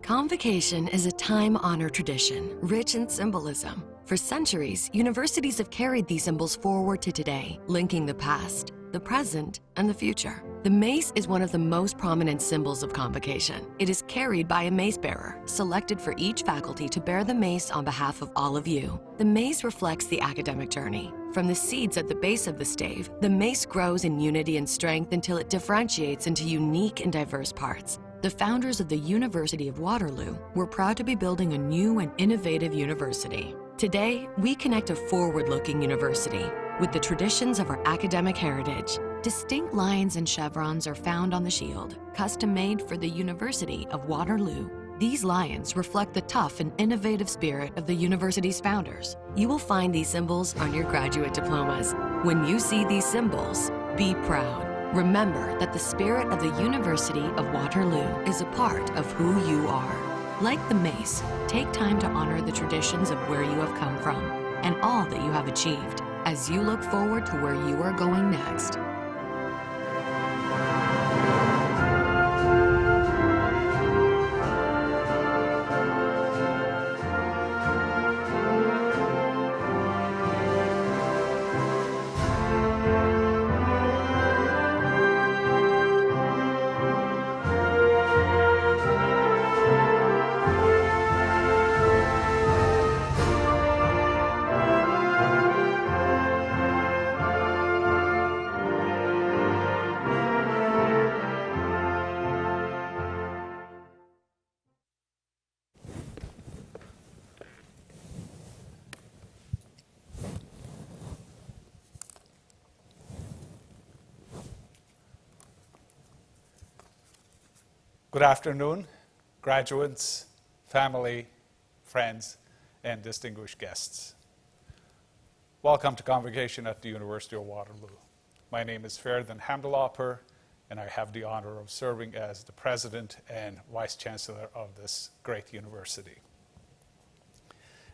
Convocation is a time-honored tradition, rich in symbolism. For centuries, universities have carried these symbols forward to today, linking the past, the present, and the future. The mace is one of the most prominent symbols of Convocation. It is carried by a mace bearer, selected for each faculty to bear the mace on behalf of all of you. The mace reflects the academic journey. From the seeds at the base of the stave, the mace grows in unity and strength until it differentiates into unique and diverse parts. The founders of the University of Waterloo were proud to be building a new and innovative university. Today, we connect a forward-looking university with the traditions of our academic heritage. Distinct lions and chevrons are found on the shield, custom-made for the University of Waterloo. These lions reflect the tough and innovative spirit of the university's founders. You will find these symbols on your graduate diplomas. When you see these symbols, be proud. Remember that the spirit of the University of Waterloo is a part of who you are. Like the mace, take time to honor the traditions of where you have come from and all that you have achieved as you look forward to where you are going next. Good afternoon, graduates, family, friends, and distinguished guests. Welcome to Convocation at the University of Waterloo. My name is Feridun Hamdalapur, and I have the honor of serving as the President and Vice Chancellor of this great university.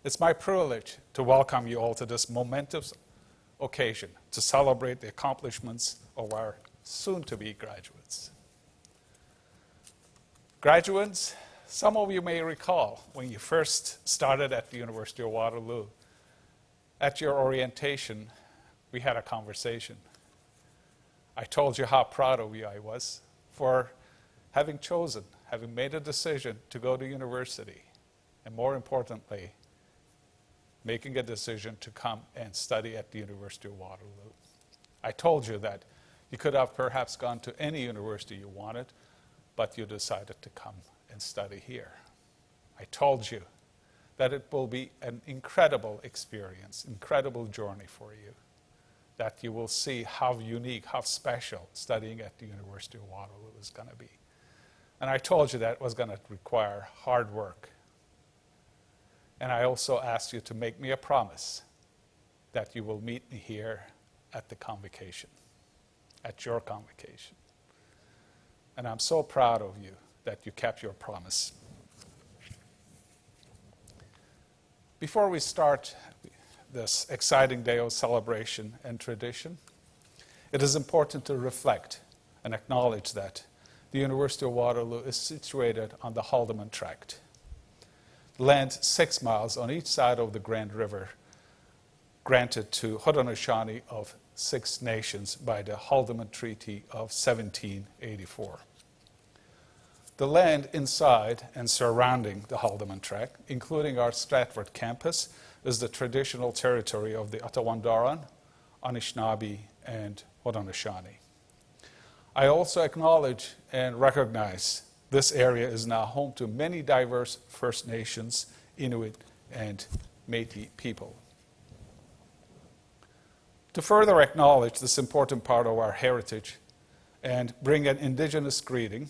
It's my privilege to welcome you all to this momentous occasion to celebrate the accomplishments of our soon-to-be graduates. Graduates, some of you may recall when you first started at the University of Waterloo. At your orientation, we had a conversation. I told you how proud of you I was for having made a decision to go to university, and more importantly, making a decision to come and study at the University of Waterloo. I told you that you could have perhaps gone to any university you wanted, but you decided to come and study here. I told you that it will be an incredible experience, incredible journey for you, that you will see how unique, how special studying at the University of Waterloo is going to be. And I told you that it was going to require hard work. And I also asked you to make me a promise that you will meet me here at the convocation, at your convocation. And I'm so proud of you that you kept your promise. Before we start this exciting day of celebration and tradition, it is important to reflect and acknowledge that the University of Waterloo is situated on the Haldeman Tract, land 6 miles on each side of the Grand River, granted to Haudenosaunee of 6 nations by the Haldeman Treaty of 1784. The land inside and surrounding the Haldeman Tract, including our Stratford campus, is the traditional territory of the Attawandaron, Anishinaabe, and Haudenosaunee. I also acknowledge and recognize this area is now home to many diverse First Nations, Inuit, and Métis people. To further acknowledge this important part of our heritage and bring an Indigenous greeting,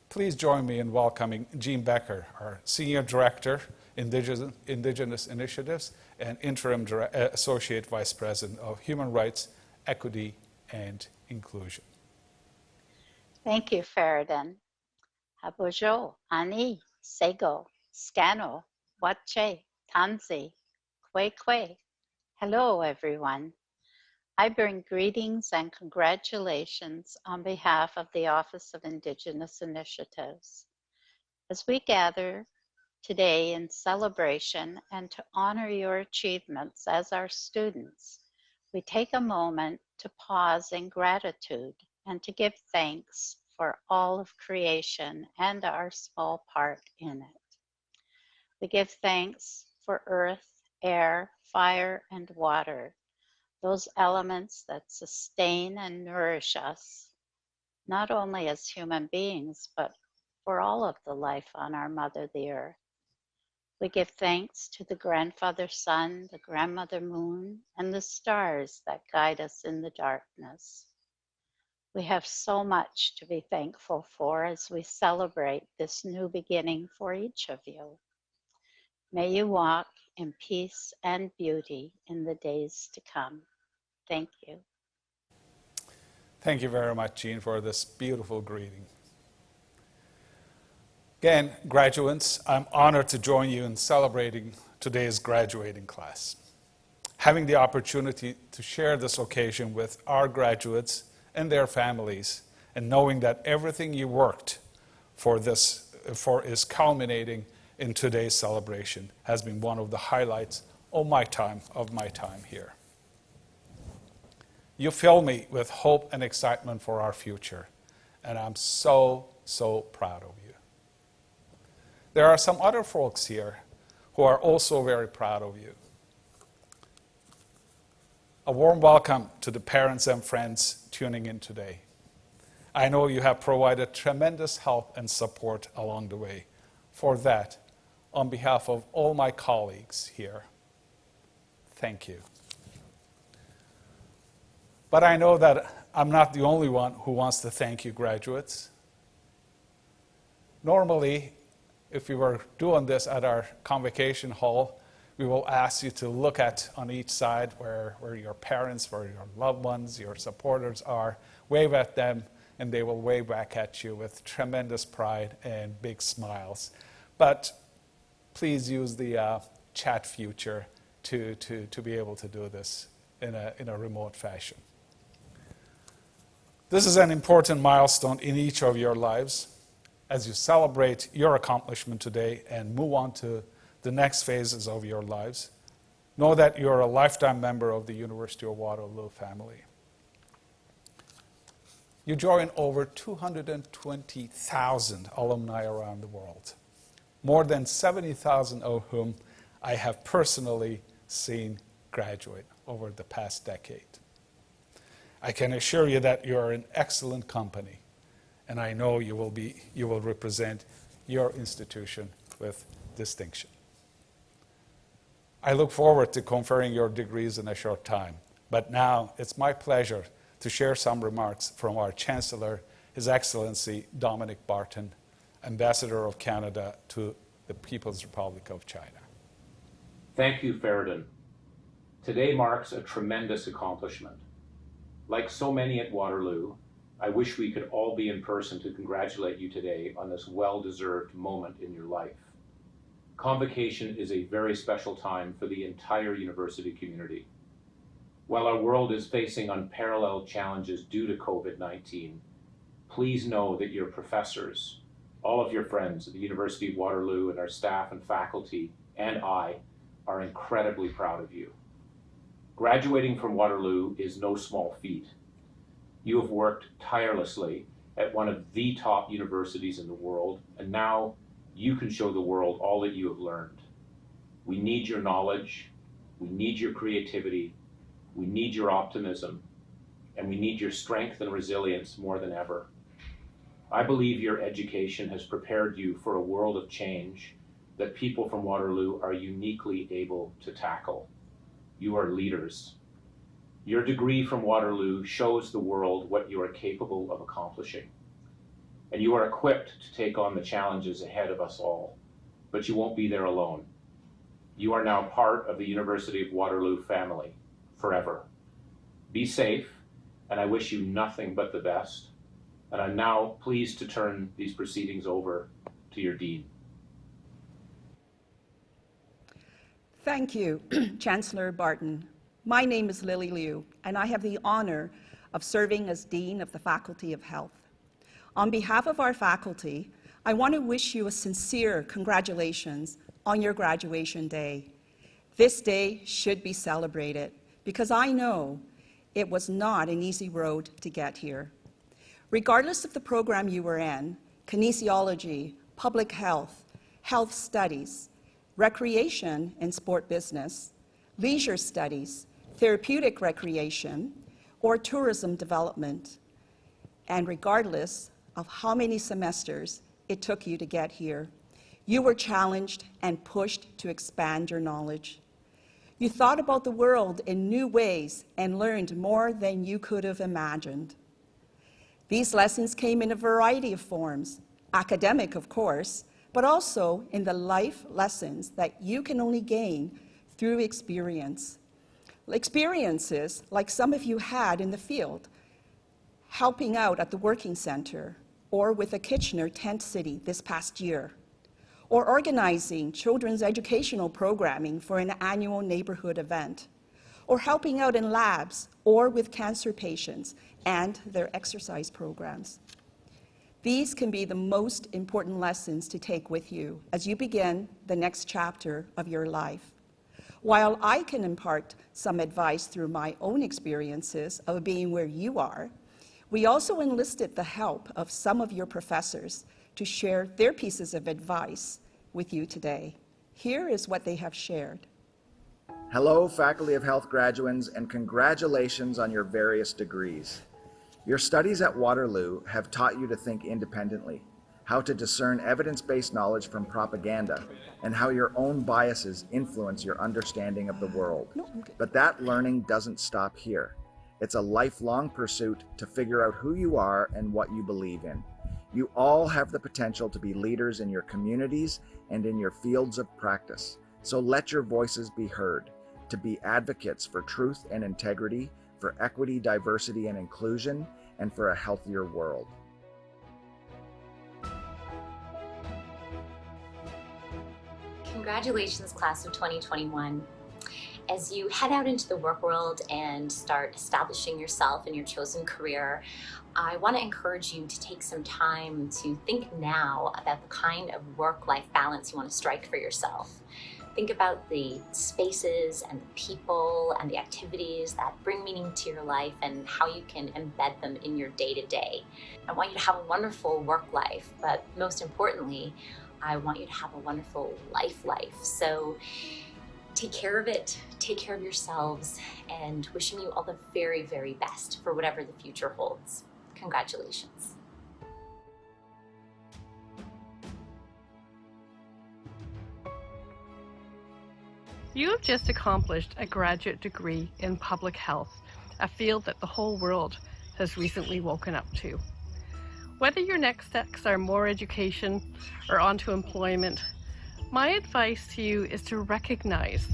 please join me in welcoming Jean Becker, our Senior Director, Indigenous Initiatives, and Interim Associate Vice President of Human Rights, Equity, and Inclusion. Thank you, Feridun. Habojo, Ani, Sego, Scano, Wache, Tanzi, Kwe. Hello, everyone. I bring greetings and congratulations on behalf of the Office of Indigenous Initiatives. As we gather today in celebration and to honor your achievements as our students, we take a moment to pause in gratitude and to give thanks for all of creation and our small part in it. We give thanks for earth, air, fire, and water, those elements that sustain and nourish us, not only as human beings, but for all of the life on our mother, the earth. We give thanks to the grandfather sun, the grandmother moon, and the stars that guide us in the darkness. We have so much to be thankful for as we celebrate this new beginning for each of you. May you walk in peace and beauty in the days to come. Thank you. Thank you very much, Jean, for this beautiful greeting. Again, graduates, I'm honored to join you in celebrating today's graduating class. Having the opportunity to share this occasion with our graduates and their families, and knowing that everything you worked for is culminating in today's celebration has been one of the highlights of my time here. You fill me with hope and excitement for our future, and I'm so proud of you. There are some other folks here who are also very proud of you. A warm welcome to the parents and friends tuning in today. I know you have provided tremendous help and support along the way. For that, on behalf of all my colleagues here, thank you. But I know that I'm not the only one who wants to thank you, graduates. Normally, if we were doing this at our Convocation hall, we will ask you to look at on each side where your parents, where your loved ones, your supporters are, wave at them, and they will wave back at you with tremendous pride and big smiles. But please use the chat feature to be able to do this in a remote fashion. This is an important milestone in each of your lives as you celebrate your accomplishment today and move on to the next phases of your lives. Know that you're a lifetime member of the University of Waterloo family. You join over 220,000 alumni around the world, more than 70,000 of whom I have personally seen graduate over the past decade. I can assure you that you are in excellent company, and I know you will represent your institution with distinction. I look forward to conferring your degrees in a short time, but now it's my pleasure to share some remarks from our Chancellor, His Excellency Dominic Barton, Ambassador of Canada to the People's Republic of China. Thank you, Feridun. Today marks a tremendous accomplishment. Like so many at Waterloo, I wish we could all be in person to congratulate you today on this well-deserved moment in your life. Convocation is a very special time for the entire university community. While our world is facing unparalleled challenges due to COVID-19, please know that your professors, all of your friends at the University of Waterloo and our staff and faculty, and I, are incredibly proud of you. Graduating from Waterloo is no small feat. You have worked tirelessly at one of the top universities in the world, and now you can show the world all that you have learned. We need your knowledge, we need your creativity, we need your optimism, and we need your strength and resilience more than ever. I believe your education has prepared you for a world of change that people from Waterloo are uniquely able to tackle. You are leaders. Your degree from Waterloo shows the world what you are capable of accomplishing. And you are equipped to take on the challenges ahead of us all, but you won't be there alone. You are now part of the University of Waterloo family, forever. Be safe, and I wish you nothing but the best. And I'm now pleased to turn these proceedings over to your Dean. Thank you, Chancellor Barton. My name is Lily Liu, and I have the honor of serving as Dean of the Faculty of Health. On behalf of our faculty, I want to wish you a sincere congratulations on your graduation day. This day should be celebrated because I know it was not an easy road to get here. Regardless of the program you were in, kinesiology, public health, health studies, recreation and sport business, leisure studies, therapeutic recreation, or tourism development, and regardless of how many semesters it took you to get here, you were challenged and pushed to expand your knowledge. You thought about the world in new ways and learned more than you could have imagined. These lessons came in a variety of forms, academic, of course, but also in the life lessons that you can only gain through experience. Experiences like some of you had in the field, helping out at the Working Center, or with the Kitchener Tent City this past year, or organizing children's educational programming for an annual neighborhood event, or helping out in labs or with cancer patients and their exercise programs. These can be the most important lessons to take with you as you begin the next chapter of your life. While I can impart some advice through my own experiences of being where you are, we also enlisted the help of some of your professors to share their pieces of advice with you today. Here is what they have shared. Hello, Faculty of Health graduands, and congratulations on your various degrees. Your studies at Waterloo have taught you to think independently, how to discern evidence-based knowledge from propaganda, and how your own biases influence your understanding of the world. But that learning doesn't stop here. It's a lifelong pursuit to figure out who you are and what you believe in. You all have the potential to be leaders in your communities and in your fields of practice. So let your voices be heard, to be advocates for truth and integrity, for equity, diversity, and inclusion, and for a healthier world. Congratulations, class of 2021. As you head out into the work world and start establishing yourself in your chosen career, I want to encourage you to take some time to think now about the kind of work-life balance you want to strike for yourself. Think about the spaces and the people and the activities that bring meaning to your life and how you can embed them in your day-to-day. I want you to have a wonderful work life, but most importantly, I want you to have a wonderful life. So take care of it, take care of yourselves, and wishing you all the very, very best for whatever the future holds. Congratulations. You have just accomplished a graduate degree in public health, a field that the whole world has recently woken up to. Whether your next steps are more education or onto employment, my advice to you is to recognize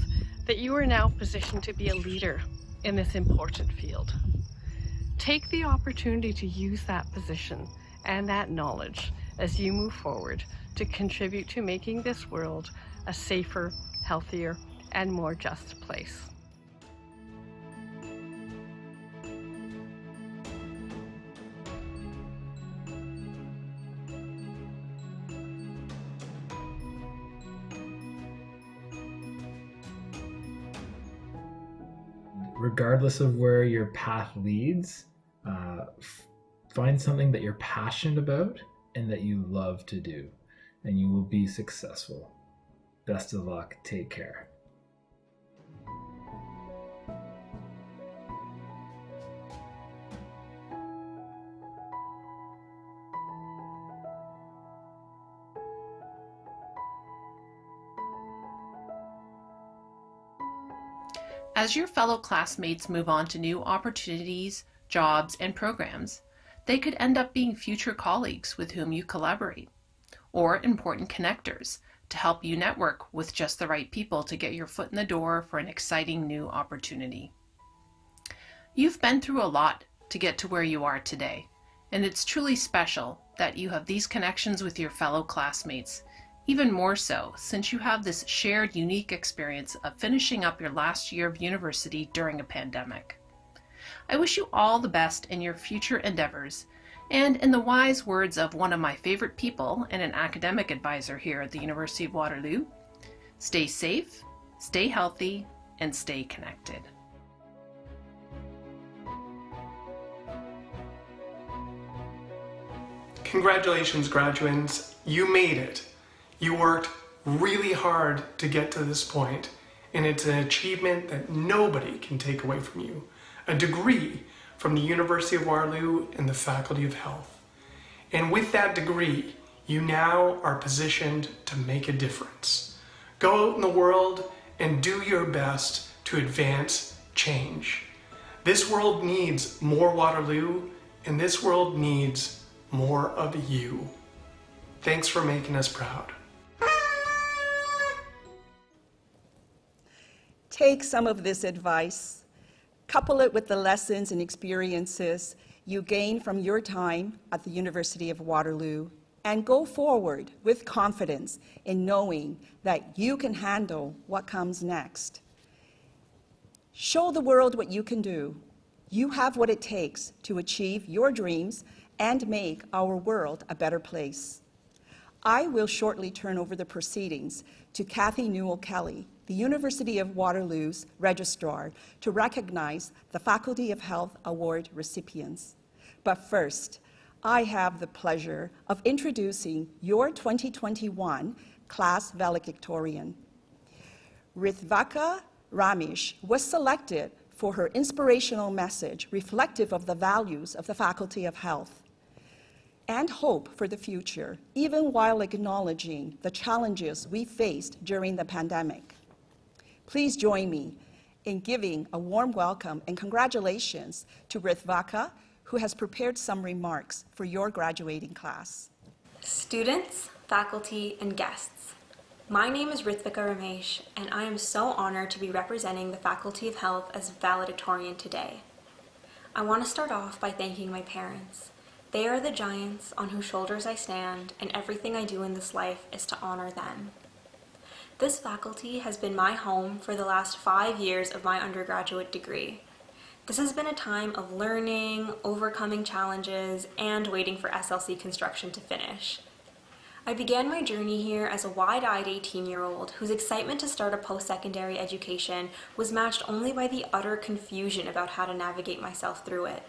that you are now positioned to be a leader in this important field. Take the opportunity to use that position and that knowledge as you move forward to contribute to making this world a safer, healthier, and more just place. Regardless of where your path leads, find something that you're passionate about and that you love to do, and you will be successful. Best of luck. Take care. As your fellow classmates move on to new opportunities, jobs, and programs, they could end up being future colleagues with whom you collaborate, or important connectors to help you network with just the right people to get your foot in the door for an exciting new opportunity. You've been through a lot to get to where you are today, and it's truly special that you have these connections with your fellow classmates, even more so since you have this shared unique experience of finishing up your last year of university during a pandemic. I wish you all the best in your future endeavors And in the wise words of one of my favorite people and an academic advisor here at the University of Waterloo, stay safe, stay healthy, and stay connected. Congratulations, graduates. You made it. You worked really hard to get to this point, and it's an achievement that nobody can take away from you. A degree from the University of Waterloo and the Faculty of Health. And with that degree, you now are positioned to make a difference. Go out in the world and do your best to advance change. This world needs more Waterloo, and this world needs more of you. Thanks for making us proud. Take some of this advice, couple it with the lessons and experiences you gain from your time at the University of Waterloo, and go forward with confidence in knowing that you can handle what comes next. Show the world what you can do. You have what it takes to achieve your dreams and make our world a better place. I will shortly turn over the proceedings to Kathy Newell-Kelly, the University of Waterloo's Registrar, to recognize the Faculty of Health Award recipients. But first, I have the pleasure of introducing your 2021 class valedictorian. Ritvaka Ramesh was selected for her inspirational message reflective of the values of the Faculty of Health and hope for the future, even while acknowledging the challenges we faced during the pandemic. Please join me in giving a warm welcome and congratulations to Ritvaka, who has prepared some remarks for your graduating class. Students, faculty, and guests, my name is Ritvika Ramesh, and I am so honored to be representing the Faculty of Health as valedictorian today. I want to start off by thanking my parents. They are the giants on whose shoulders I stand, and everything I do in this life is to honor them. This faculty has been my home for the last 5 years of my undergraduate degree. This has been a time of learning, overcoming challenges, and waiting for SLC construction to finish. I began my journey here as a wide-eyed 18-year-old whose excitement to start a post-secondary education was matched only by the utter confusion about how to navigate myself through it.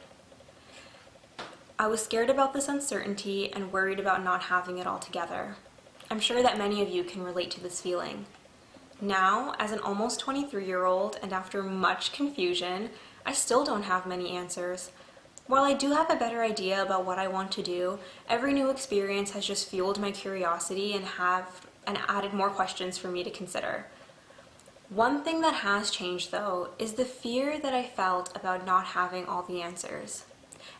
I was scared about this uncertainty and worried about not having it all together. I'm sure that many of you can relate to this feeling. Now, as an almost 23-year-old and after much confusion, I still don't have many answers. While I do have a better idea about what I want to do, every new experience has just fueled my curiosity and added more questions for me to consider. One thing that has changed, though, is the fear that I felt about not having all the answers.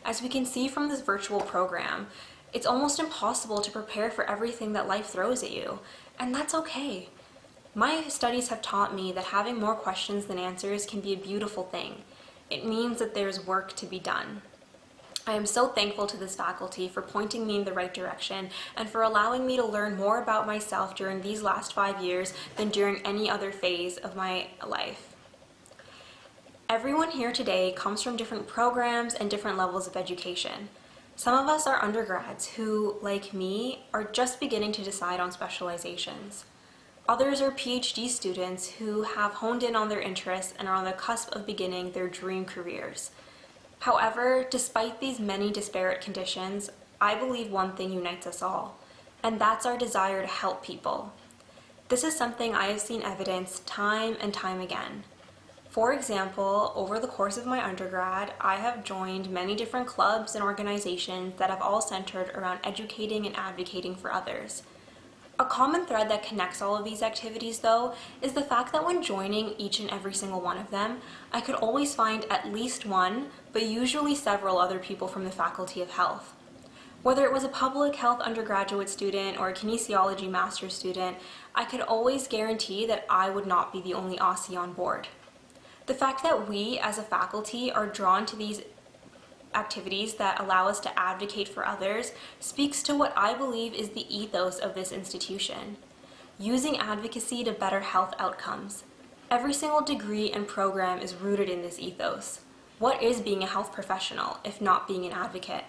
As we can see from this virtual program, it's almost impossible to prepare for everything that life throws at you, and that's okay. My studies have taught me that having more questions than answers can be a beautiful thing. It means that there's work to be done. I am so thankful to this faculty for pointing me in the right direction and for allowing me to learn more about myself during these last 5 years than during any other phase of my life. Everyone here today comes from different programs and different levels of education. Some of us are undergrads who, like me, are just beginning to decide on specializations. Others are PhD students who have honed in on their interests and are on the cusp of beginning their dream careers. However, despite these many disparate conditions, I believe one thing unites us all, and that's our desire to help people. This is something I have seen evidenced time and time again. For example, over the course of my undergrad, I have joined many different clubs and organizations that have all centered around educating and advocating for others. A common thread that connects all of these activities, though, is the fact that when joining each and every single one of them, I could always find at least one, but usually several other people from the Faculty of Health. Whether it was a public health undergraduate student or a kinesiology master's student, I could always guarantee that I would not be the only Aussie on board. The fact that we, as a faculty, are drawn to these activities that allow us to advocate for others speaks to what I believe is the ethos of this institution. Using advocacy to better health outcomes. Every single degree and program is rooted in this ethos. What is being a health professional if not being an advocate?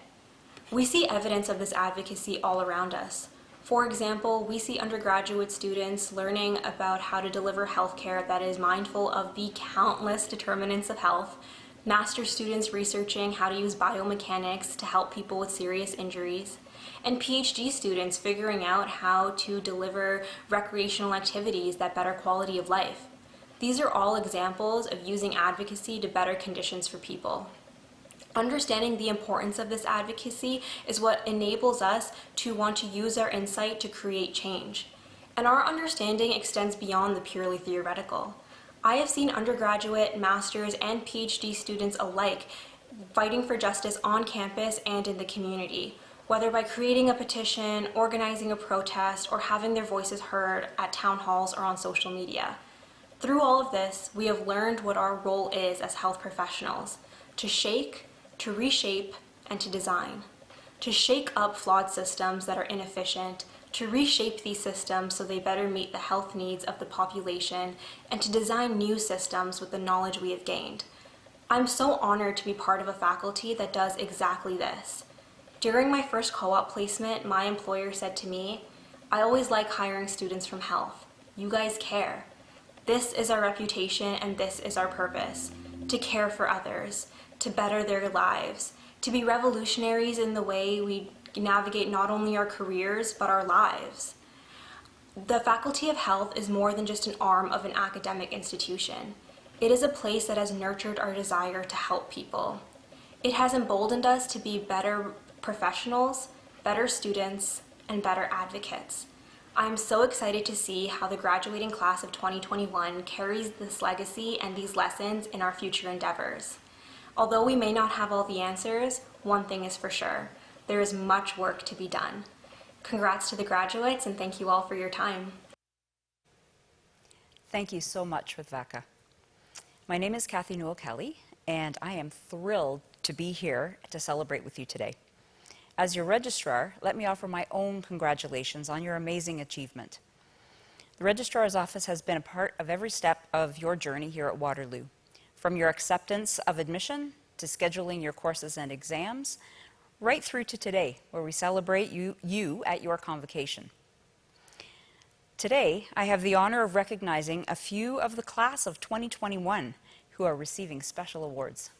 We see evidence of this advocacy all around us. For example, we see undergraduate students learning about how to deliver healthcare that is mindful of the countless determinants of health, master's students researching how to use biomechanics to help people with serious injuries, and PhD students figuring out how to deliver recreational activities that better quality of life. These are all examples of using advocacy to better conditions for people. Understanding the importance of this advocacy is what enables us to want to use our insight to create change. And our understanding extends beyond the purely theoretical. I have seen undergraduate, master's, and PhD students alike fighting for justice on campus and in the community, whether by creating a petition, organizing a protest, or having their voices heard at town halls or on social media. Through all of this, we have learned what our role is as health professionals: to shake, to reshape, and to design. To shake up flawed systems that are inefficient, to reshape these systems so they better meet the health needs of the population, and to design new systems with the knowledge we have gained. I'm so honored to be part of a faculty that does exactly this. During my first co-op placement, my employer said to me, "I always like hiring students from health. You guys care. This is our reputation and this is our purpose: to care for others, to better their lives, to be revolutionaries in the way we navigate not only our careers, but our lives." The Faculty of Health is more than just an arm of an academic institution. It is a place that has nurtured our desire to help people. It has emboldened us to be better professionals, better students, and better advocates. I am so excited to see how the graduating class of 2021 carries this legacy and these lessons in our future endeavors. Although we may not have all the answers, one thing is for sure: there is much work to be done. Congrats to the graduates, and thank you all for your time. Thank you so much, Ritwaka. My name is Kathy Newell-Kelly, and I am thrilled to be here to celebrate with you today. As your registrar, let me offer my own congratulations on your amazing achievement. The registrar's office has been a part of every step of your journey here at Waterloo, from your acceptance of admission to scheduling your courses and exams, right through to today, where we celebrate you at your convocation. Today, I have the honor of recognizing a few of the class of 2021 who are receiving special awards.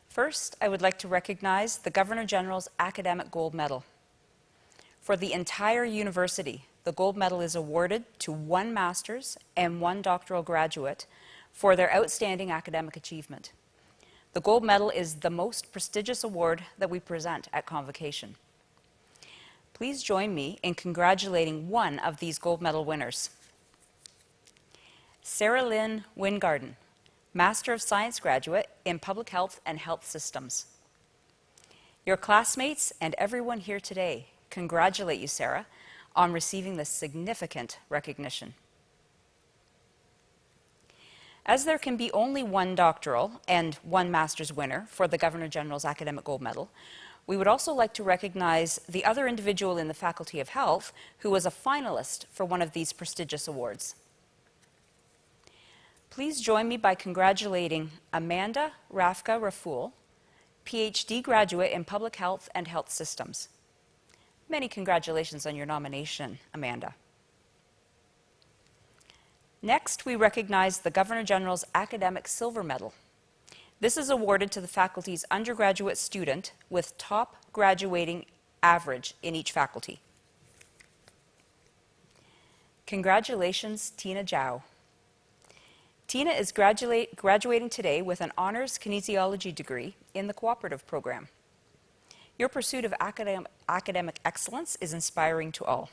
First, I would like to recognize the Governor General's Academic Gold Medal. For the entire university, the Gold Medal is awarded to one master's and one doctoral graduate for their outstanding academic achievement. The Gold Medal is the most prestigious award that we present at Convocation. Please join me in congratulating one of these Gold Medal winners. Sarah Lynn Wingarden, Master of Science graduate in Public Health and Health Systems. Your classmates and everyone here today congratulate you, Sarah, on receiving this significant recognition. As there can be only one doctoral and one master's winner for the Governor General's Academic Gold Medal, we would also like to recognize the other individual in the Faculty of Health who was a finalist for one of these prestigious awards. Please join me by congratulating Amanda Rafka Raful, PhD graduate in Public Health and Health Systems. Many congratulations on your nomination, Amanda. Next, we recognize the Governor General's Academic Silver Medal. This is awarded to the faculty's undergraduate student with top graduating average in each faculty. Congratulations, Tina Zhao. Tina is graduating today with an honors kinesiology degree in the cooperative program. Your pursuit of academic excellence is inspiring to all.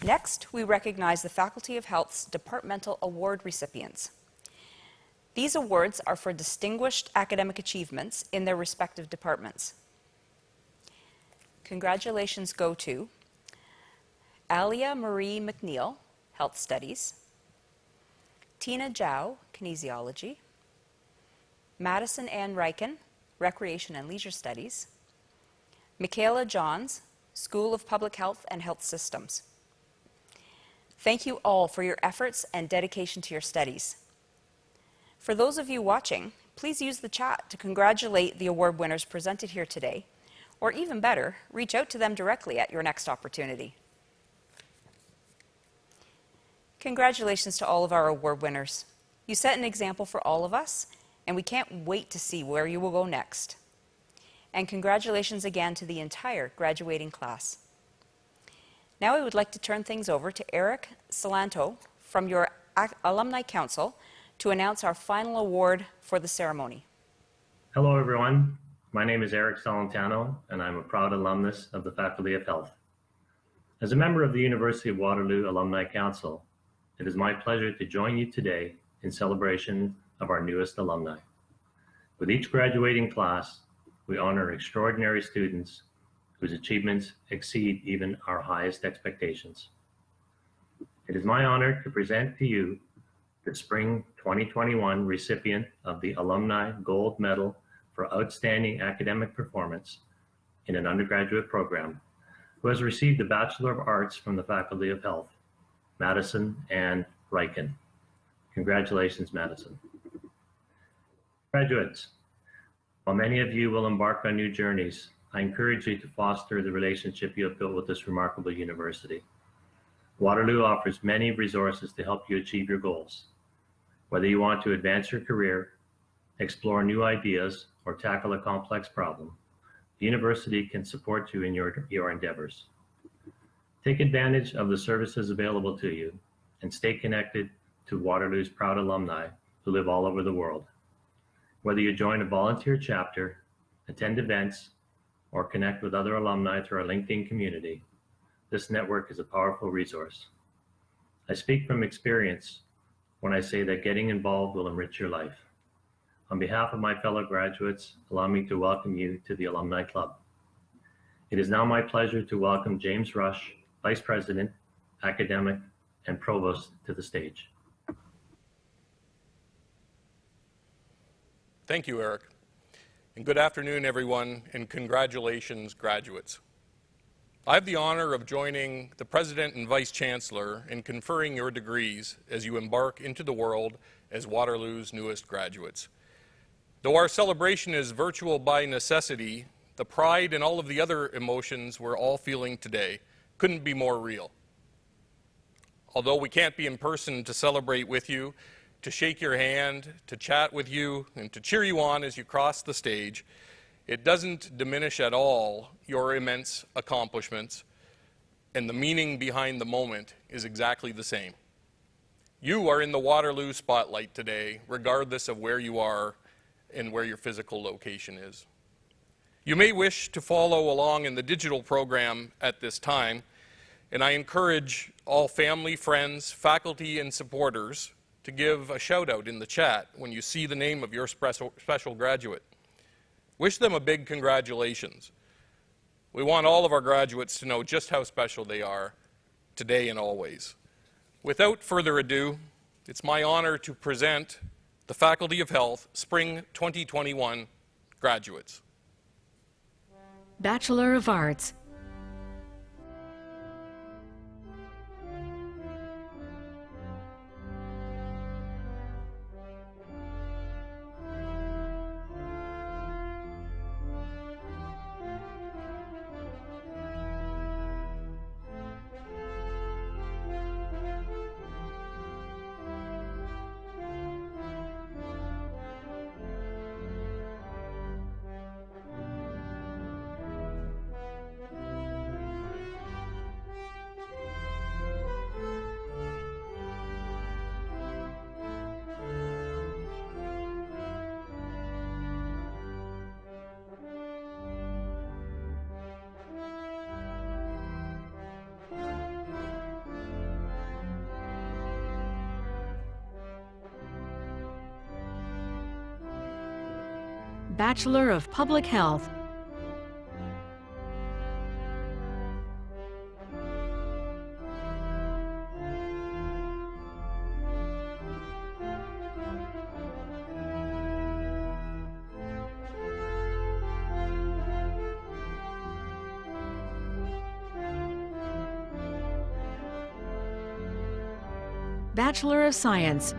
Next, we recognize the Faculty of Health's departmental award recipients. These awards are for distinguished academic achievements in their respective departments. Congratulations go to Alia Marie McNeil, Health Studies; Tina Zhao, Kinesiology; Madison Ann Reichen, Recreation and Leisure Studies; Michaela Johns, School of Public Health and Health Systems. Thank you all for your efforts and dedication to your studies. For those of you watching, please use the chat to congratulate the award winners presented here today, or even better, reach out to them directly at your next opportunity. Congratulations to all of our award winners. You set an example for all of us, and we can't wait to see where you will go next. And congratulations again to the entire graduating class. Now I would like to turn things over to Eric Salanto from your Alumni Council to announce our final award for the ceremony. Hello everyone, my name is Eric Salantano and I'm a proud alumnus of the Faculty of Health. As a member of the University of Waterloo Alumni Council, it is my pleasure to join you today in celebration of our newest alumni. With each graduating class, we honor extraordinary students whose achievements exceed even our highest expectations. It is my honor to present to you the Spring 2021 recipient of the Alumni Gold Medal for Outstanding Academic Performance in an undergraduate program, who has received a Bachelor of Arts from the Faculty of Health, Madison Ann Reichen. Congratulations, Madison. Graduates, while many of you will embark on new journeys, I encourage you to foster the relationship you have built with this remarkable university. Waterloo offers many resources to help you achieve your goals. Whether you want to advance your career, explore new ideas, or tackle a complex problem, the university can support you in your endeavors. Take advantage of the services available to you and stay connected to Waterloo's proud alumni who live all over the world. Whether you join a volunteer chapter, attend events, or connect with other alumni through our LinkedIn community, this network is a powerful resource. I speak from experience when I say that getting involved will enrich your life. On behalf of my fellow graduates, allow me to welcome you to the Alumni Club. It is now my pleasure to welcome James Rush, Vice President, Academic, and Provost to the stage. Thank you, Eric. And good afternoon, everyone, and congratulations, graduates. I have the honor of joining the President and Vice Chancellor in conferring your degrees as you embark into the world as Waterloo's newest graduates. Though our celebration is virtual by necessity, the pride and all of the other emotions we're all feeling today couldn't be more real. Although we can't be in person to celebrate with you, to shake your hand, to chat with you, and to cheer you on as you cross the stage, it doesn't diminish at all your immense accomplishments, and the meaning behind the moment is exactly the same. You are in the Waterloo spotlight today, regardless of where you are and where your physical location is. You may wish to follow along in the digital program at this time, and I encourage all family, friends, faculty, and supporters to give a shout out in the chat when you see the name of your special graduate. Wish them a big congratulations. We want all of our graduates to know just how special they are today and always. Without further ado, it's my honor to present the Faculty of Health Spring 2021 graduates. Bachelor of Arts. Bachelor of Public Health. Bachelor of Science.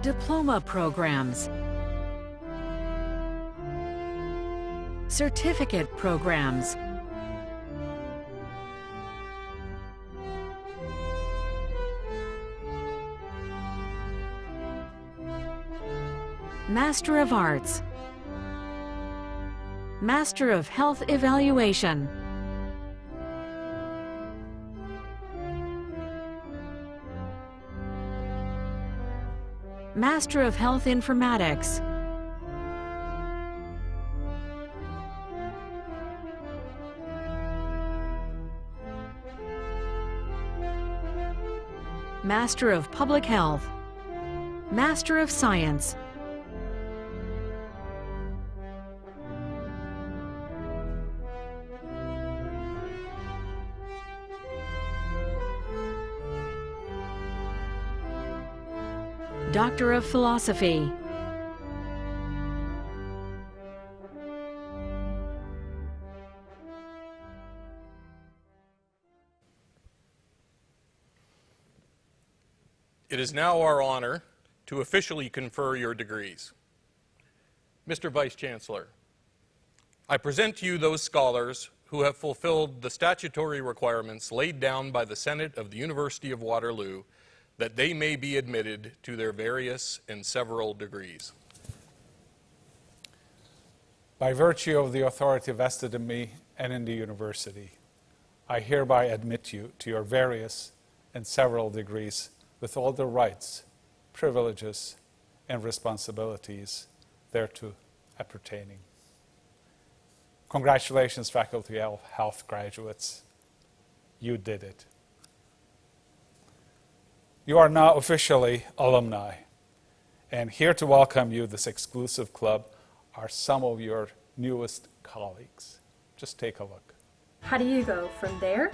diploma programs, certificate programs, Master of Arts, Master of Health Evaluation, Master of Health Informatics, Master of Public Health, Master of Science, Doctor of Philosophy, It is now our honor to officially confer your degrees. Mr. Vice Chancellor, I present to you those scholars who have fulfilled the statutory requirements laid down by the Senate of the University of Waterloo that they may be admitted to their various and several degrees. By virtue of the authority vested in me and in the university, I hereby admit you to your various and several degrees with all the rights, privileges, and responsibilities thereto appertaining. Congratulations, Faculty of Health graduates. You did it. You are now officially alumni, and here to welcome you, this exclusive club, are some of your newest colleagues. Just take a look. How do you go from there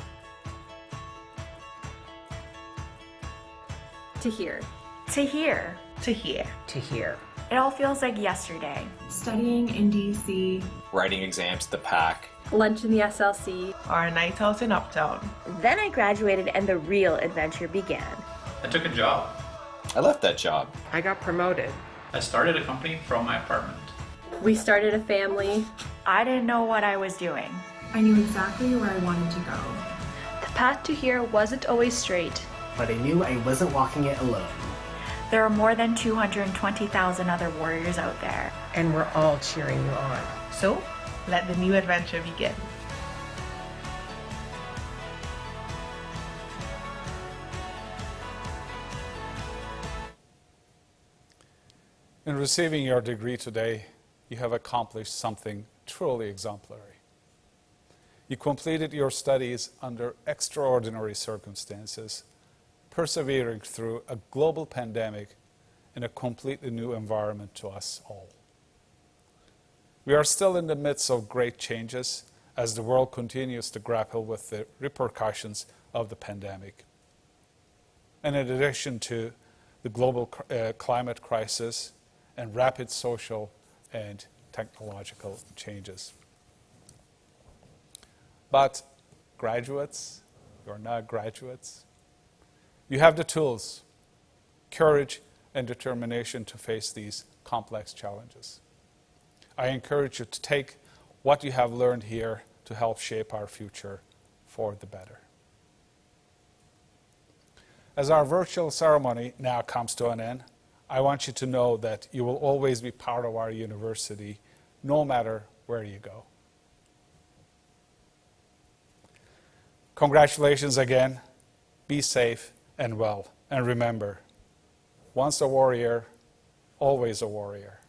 to here? To here. To here. To here. It all feels like yesterday. Studying in DC, writing exams at the PAC, lunch in the SLC, or a night out in Uptown. Then I graduated and the real adventure began. I took a job. I left that job. I got promoted. I started a company from my apartment. We started a family. I didn't know what I was doing. I knew exactly where I wanted to go. The path to here wasn't always straight. But I knew I wasn't walking it alone. There are more than 220,000 other warriors out there. And we're all cheering you on. So, let the new adventure begin. In receiving your degree today, you have accomplished something truly exemplary. You completed your studies under extraordinary circumstances, persevering through a global pandemic in a completely new environment to us all. We are still in the midst of great changes as the world continues to grapple with the repercussions of the pandemic. And in addition to the global climate crisis and rapid social and technological changes. But graduates, you're not graduates. You have the tools, courage, and determination to face these complex challenges. I encourage you to take what you have learned here to help shape our future for the better. As our virtual ceremony now comes to an end, I want you to know that you will always be part of our university, no matter where you go. Congratulations again. Be safe and well. And remember, once a warrior, always a warrior.